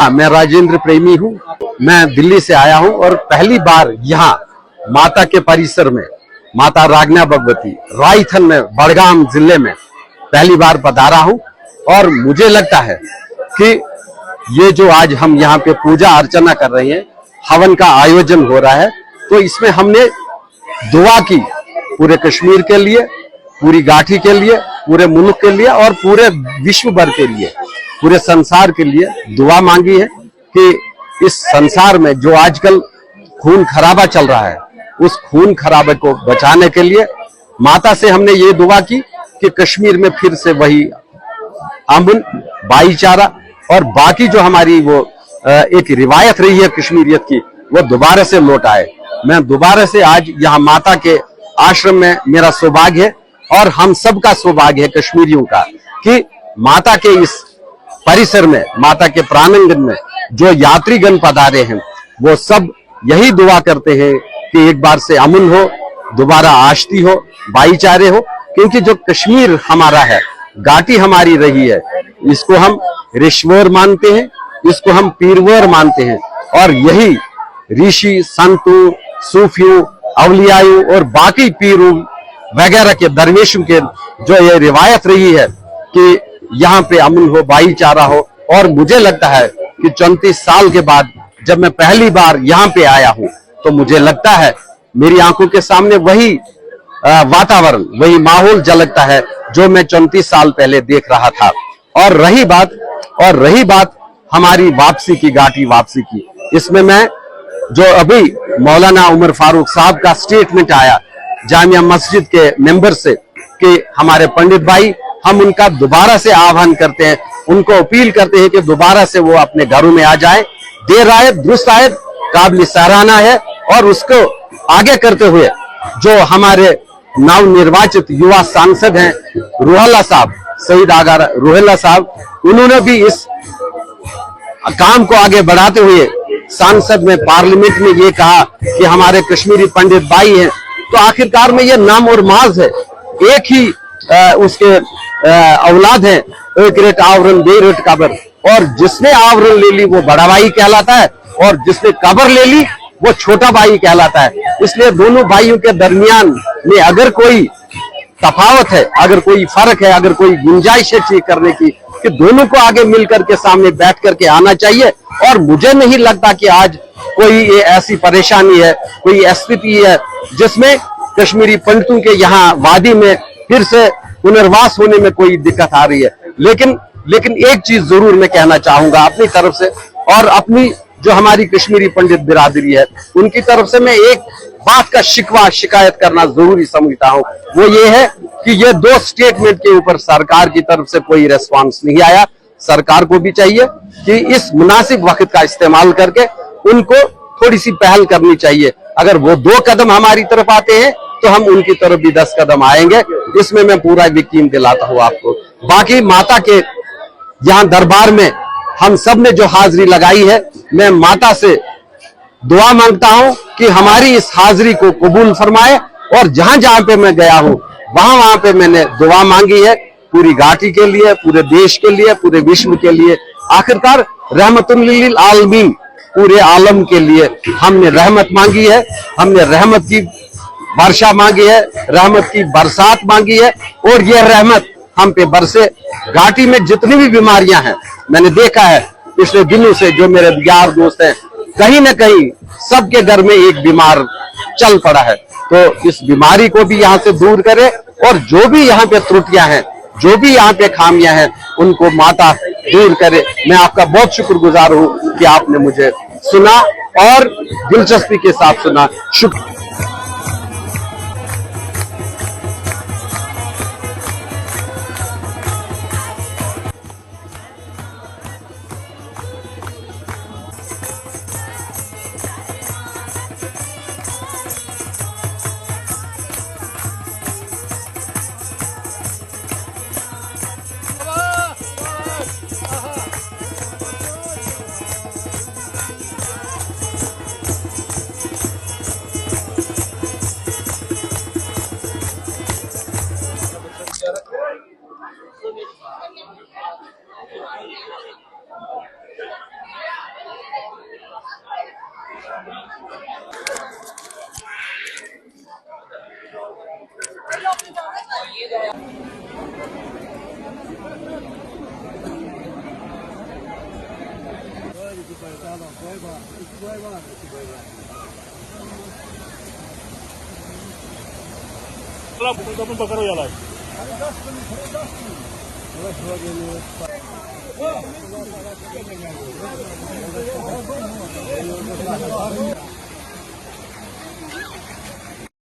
मैं राजेंद्र प्रेमी हूँ। मैं दिल्ली से आया हूँ और पहली बार यहाँ माता के परिसर में माता रागना भगवती रायथन में बड़गाम जिले में पहली बार पधारा हूँ। और मुझे लगता है कि ये जो आज हम यहाँ पे पूजा अर्चना कर रहे हैं, हवन का आयोजन हो रहा है, तो इसमें हमने दुआ की पूरे कश्मीर के लिए, पूरी घाटी के लिए, पूरे मुल्क के लिए और पूरे विश्व भर के लिए, पूरे संसार के लिए दुआ मांगी है कि इस संसार में जो आजकल खून खराबा चल रहा है, उस खून खराबे को बचाने के लिए माता से हमने ये दुआ की कि कश्मीर में फिर से वही अमन, भाईचारा और बाकी जो हमारी वो एक रिवायत रही है कश्मीरियत की, वो दोबारा से लौट आए। मैं दोबारा से आज यहाँ माता के आश्रम में, मेरा सौभाग्य है और हम सबका सौभाग्य है कश्मीरियों का कि माता के इस परिसर में, माता के प्रांगण में जो यात्रीगण पधारे हैं, वो सब यही दुआ करते हैं कि एक बार से अमन हो, दोबारा आश्ती हो, भाईचारे हो। क्योंकि जो कश्मीर हमारा है, घाटी हमारी रही है, इसको हम ऋषिवर मानते हैं, इसको हम पीरवर मानते हैं। और यही ऋषि, संतों, सूफियों, अवलियाओं और बाकी पीरों वगैरह के दरवेशों के जो ये रिवायत रही है कि यहाँ पे अमन हो, भाईचारा हो। और मुझे लगता है कि 34 साल के बाद जब मैं पहली बार यहाँ पे आया हूँ, तो मुझे लगता है मेरी आंखों के सामने वही वातावरण, वही माहौल झलकता है जो मैं 34 साल पहले देख रहा था। और रही बात हमारी वापसी की, घाटी वापसी की, इसमें मैं जो अभी मौलाना उमर फारूक साहब का स्टेटमेंट आया जामिया मस्जिद के मेंबर से कि हमारे पंडित भाई, हम उनका दोबारा से आह्वान करते हैं, उनको अपील करते हैं कि दोबारा से वो अपने घरों में आ जाए। देर आए दुरुस्त आए, काबिल सराहना है। और उसको आगे करते हुए जो हमारे नवनिर्वाचित युवा सांसद हैं रूहल्ला साहब, शहीद आगा रूहल्ला साहब, उन्होंने भी इस काम को आगे बढ़ाते हुए सांसद में, पार्लियामेंट में ये कहा कि हमारे कश्मीरी पंडित भाई हैं। तो आखिरकार में ये नाम और माज है, एक ही उसके औलाद है, एक रेट आवरण बे रेट कबर। और जिसने आवरण ले ली वो बड़ा भाई कहलाता है और जिसने कबर ले ली वो छोटा भाई कहलाता है। इसलिए दोनों भाइयों के दरमियान में अगर कोई तफावत है, अगर कोई फर्क है, अगर कोई गुंजाइश है ठीक करने की, कि दोनों को आगे मिलकर के सामने बैठ करके आना चाहिए। और मुझे नहीं लगता कि आज कोई ये ऐसी परेशानी है, कोई स्थिति है जिसमें कश्मीरी पंडितों के यहाँ वादी में फिर से पुनर्वास होने में कोई दिक्कत आ रही है। लेकिन एक चीज जरूर मैं कहना चाहूंगा अपनी तरफ से, और अपनी जो हमारी कश्मीरी पंडित बिरादरी है उनकी तरफ से मैं एक बात का शिकायत करना जरूरी समझता हूं। वो ये है कि ये 2 स्टेटमेंट के ऊपर सरकार की तरफ से कोई रेस्पॉन्स नहीं आया। सरकार को भी चाहिए कि इस मुनासिब वक्त का इस्तेमाल करके उनको थोड़ी सी पहल करनी चाहिए। अगर वो 2 कदम हमारी तरफ आते हैं तो हम उनकी तरफ भी 10 कदम आएंगे। इसमें मैं पूरा यकीन दिलाता हूं आपको। बाकी माता के यहाँ दरबार में हम सब ने जो हाजिरी लगाई है, मैं माता से दुआ मांगता हूं कि हमारी इस हाजिरी को कबूल फरमाए। और जहां जहां पे मैं गया हूं वहां पे मैंने दुआ मांगी है, पूरी घाटी के लिए, पूरे देश के लिए, पूरे विश्व के लिए। आखिरकार रहमतुल लिल आलमीन, पूरे आलम के लिए हमने रहमत मांगी है, हमने रहमत की वर्षा मांगी है, रहमत की बरसात मांगी है। और यह रहमत हम पे बरसे। घाटी में जितनी भी बीमारियां हैं, मैंने देखा है पिछले दिनों से जो मेरे यार दोस्त हैं, कहीं ना कहीं सबके घर में एक बीमार चल पड़ा है। तो इस बीमारी को भी यहाँ से दूर करे और जो भी यहाँ पे त्रुटियां हैं, जो भी यहाँ पे खामियां हैं, उनको माता दूर करे। मैं आपका बहुत शुक्रगुजार हूँ कि आपने मुझे सुना और दिलचस्पी के साथ सुना। शुक्र।